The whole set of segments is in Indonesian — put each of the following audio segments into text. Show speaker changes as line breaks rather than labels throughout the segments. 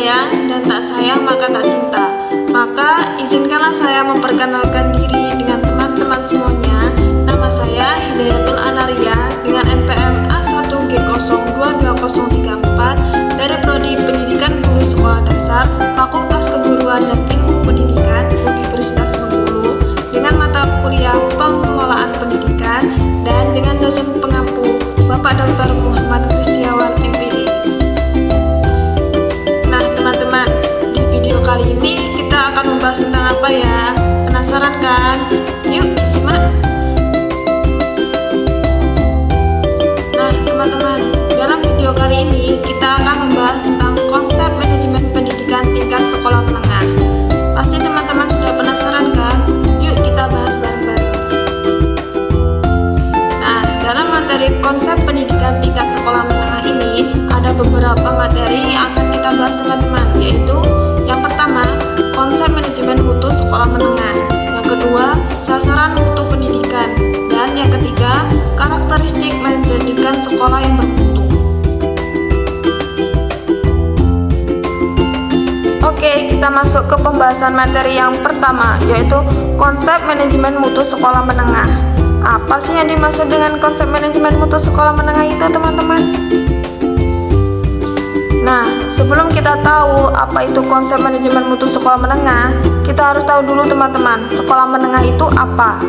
sayang dan tak sayang maka tak cinta. Maka izinkanlah saya memperkenalkan diri dengan teman-teman semuanya. Nama saya Hidayatul Anaria dengan NPM A1G022034 dari Prodi Pendidikan Guru Sekolah Dasar Fakultas Keguruan dan Ilmu Pendidikan Universitas Bengkulu dengan mata kuliah Pengelolaan Pendidikan dan dengan dosen pengampu Bapak Dr. Muhammad Kristiawan MPD. Nah teman-teman, di video kali ini kita akan membahas tentang apa ya? Penasaran kan? Yuk simak. Nah teman-teman, dalam video kali ini kita akan membahas tentang konsep manajemen pendidikan tingkat sekolah menengah. Pasti teman-teman sudah penasaran kan? Yuk kita bahas bareng-bareng. Nah, dalam materi konsep pendidikan tingkat sekolah menengah ini ada beberapa materi yang akan kita bahas teman-teman, yaitu yang pertama, konsep manajemen mutu sekolah menengah. Yang kedua, sasaran mutu pendidikan. Dan yang ketiga, karakteristik menjadikan sekolah yang bermutu. Oke, kita masuk ke pembahasan materi yang pertama, yaitu konsep manajemen mutu sekolah menengah. Apa sih yang dimaksud dengan konsep manajemen mutu sekolah menengah itu, teman-teman? Nah, sebelum kita tahu apa itu konsep manajemen mutu sekolah menengah, kita harus tahu dulu teman-teman, sekolah menengah itu apa?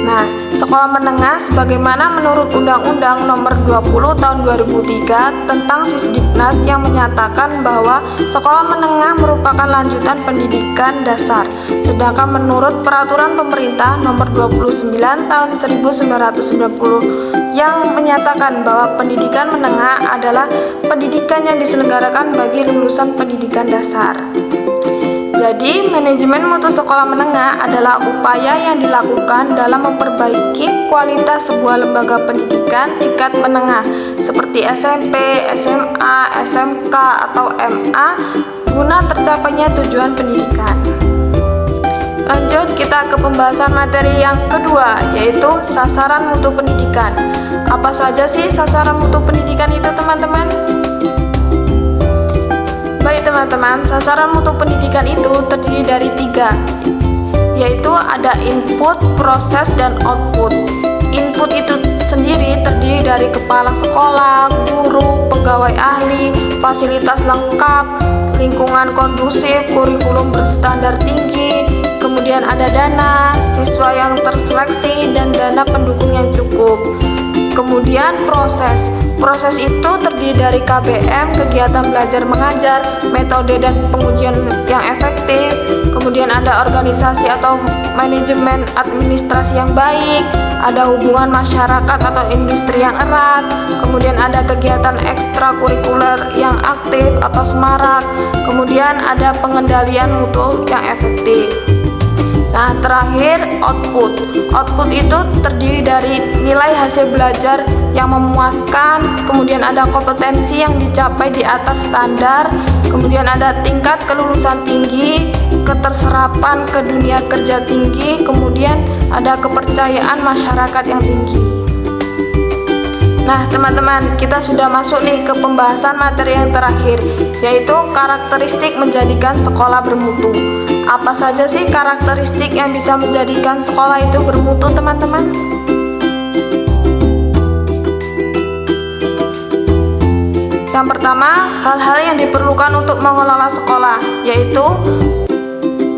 Nah, sekolah menengah sebagaimana menurut Undang-Undang Nomor 20 Tahun 2003 tentang Sisdiknas yang menyatakan bahwa sekolah menengah merupakan lanjutan pendidikan dasar. Sedangkan menurut Peraturan Pemerintah Nomor 29 Tahun 1990 yang menyatakan bahwa pendidikan menengah adalah pendidikan yang diselenggarakan bagi lulusan pendidikan dasar. Jadi, manajemen mutu sekolah menengah adalah upaya yang dilakukan dalam memperbaiki kualitas sebuah lembaga pendidikan tingkat menengah seperti SMP, SMA, SMK, atau MA guna tercapainya tujuan pendidikan. Lanjut kita ke pembahasan materi yang kedua, yaitu sasaran mutu pendidikan. Apa saja sih sasaran mutu pendidikan itu, teman-teman? Baik teman-teman, sasaran mutu pendidikan itu terdiri dari 3, yaitu ada input, proses, dan output. Input itu sendiri terdiri dari kepala sekolah, guru, pegawai ahli, fasilitas lengkap, lingkungan kondusif, kurikulum berstandar tinggi, kemudian ada dana, siswa yang terseleksi, dan dana pendukung yang cukup. Kemudian proses itu terdiri dari KBM, kegiatan belajar mengajar, metode dan pengujian yang efektif. Kemudian ada organisasi atau manajemen administrasi yang baik, ada hubungan masyarakat atau industri yang erat, kemudian ada kegiatan ekstrakurikuler yang aktif atau semarak, kemudian ada pengendalian mutu yang efektif. Nah, terakhir output. Output itu terdiri dari nilai hasil belajar yang memuaskan, kemudian ada kompetensi yang dicapai di atas standar, kemudian ada tingkat kelulusan tinggi, keterserapan ke dunia kerja tinggi, kemudian ada kepercayaan masyarakat yang tinggi. Nah, teman-teman, kita sudah masuk nih ke pembahasan materi yang terakhir, yaitu karakteristik menjadikan sekolah bermutu. Apa saja sih karakteristik yang bisa menjadikan sekolah itu bermutu, teman-teman? Yang pertama, hal-hal yang diperlukan untuk mengelola sekolah, yaitu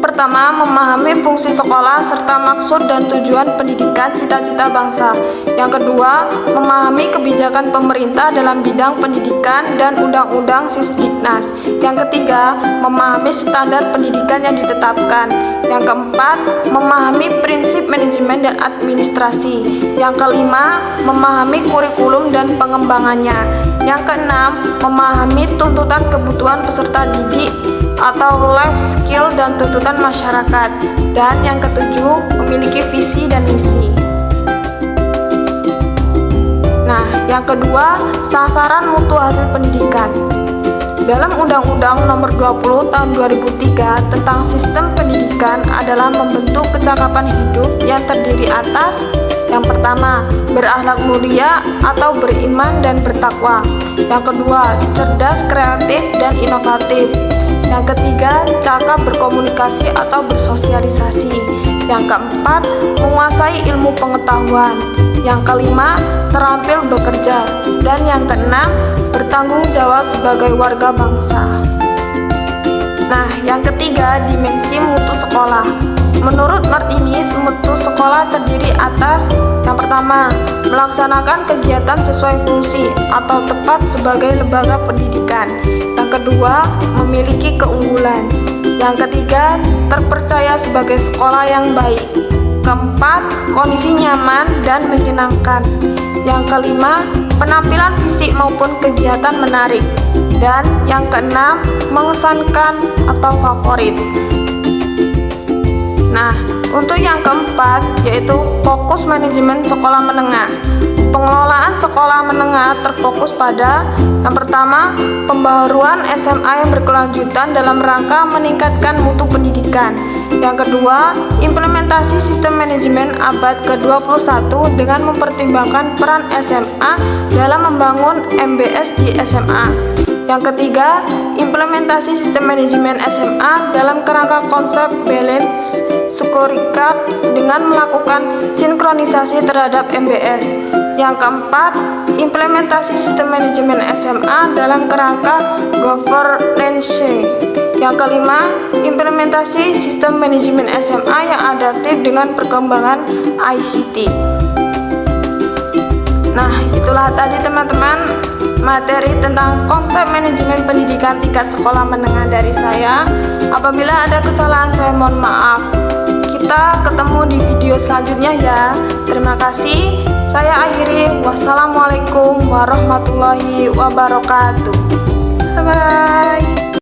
pertama, memahami fungsi sekolah serta maksud dan tujuan pendidikan cita-cita bangsa. Yang kedua, memahami kebijakan pemerintah dalam bidang pendidikan dan undang-undang Sisdiknas. Yang ketiga, memahami standar pendidikan yang ditetapkan. Yang keempat, memahami prinsip manajemen dan administrasi. Yang kelima, memahami kurikulum dan pengembangannya. Yang keenam, memahami tuntutan kebutuhan peserta didik atau life skill dan tuntutan masyarakat. Dan yang ketujuh, memiliki visi dan misi. Nah, yang kedua, sasaran mutu hasil pendidikan. Dalam Undang-Undang Nomor 20 Tahun 2003 tentang Sistem Pendidikan adalah membentuk kecakapan hidup yang terdiri atas yang pertama, berakhlak mulia atau beriman dan bertakwa. Yang kedua, cerdas, kreatif, dan inovatif. Yang ketiga, cakap berkomunikasi atau bersosialisasi. Yang keempat, menguasai ilmu pengetahuan. Yang kelima, terampil bekerja. Dan yang keenam, bertanggung jawab sebagai warga bangsa. Nah, yang ketiga, dimensi mutu sekolah. Menurut Martinez, mutu sekolah terdiri atas yang pertama, melaksanakan kegiatan sesuai fungsi atau tepat sebagai lembaga pendidikan. Yang kedua, memiliki keunggulan. Yang ketiga, terpercaya sebagai sekolah yang baik. Keempat, kondisi nyaman dan menyenangkan. Yang kelima, penampilan fisik maupun kegiatan menarik. Dan yang keenam, mengesankan atau favorit. Nah, untuk yang keempat yaitu fokus manajemen sekolah menengah. Pengelolaan sekolah menengah terfokus pada yang pertama, pembaharuan SMA yang berkelanjutan dalam rangka meningkatkan mutu pendidikan. Yang kedua, implementasi sistem manajemen abad ke-21 dengan mempertimbangkan peran SMA dalam membangun MBS di SMA. Yang ketiga, implementasi sistem manajemen SMA dalam kerangka konsep balance scorecard dengan melakukan sinkronisasi terhadap MBS. Yang keempat, implementasi sistem manajemen SMA dalam kerangka governance. Yang kelima, implementasi sistem manajemen SMA yang adaptif dengan perkembangan ICT. Nah, itulah tadi teman-teman materi tentang konsep manajemen pendidikan tingkat sekolah menengah dari saya. Apabila ada kesalahan saya mohon maaf. Kita ketemu di video selanjutnya ya. Terima kasih. Saya akhiri. Wassalamualaikum warahmatullahi wabarakatuh. Bye bye.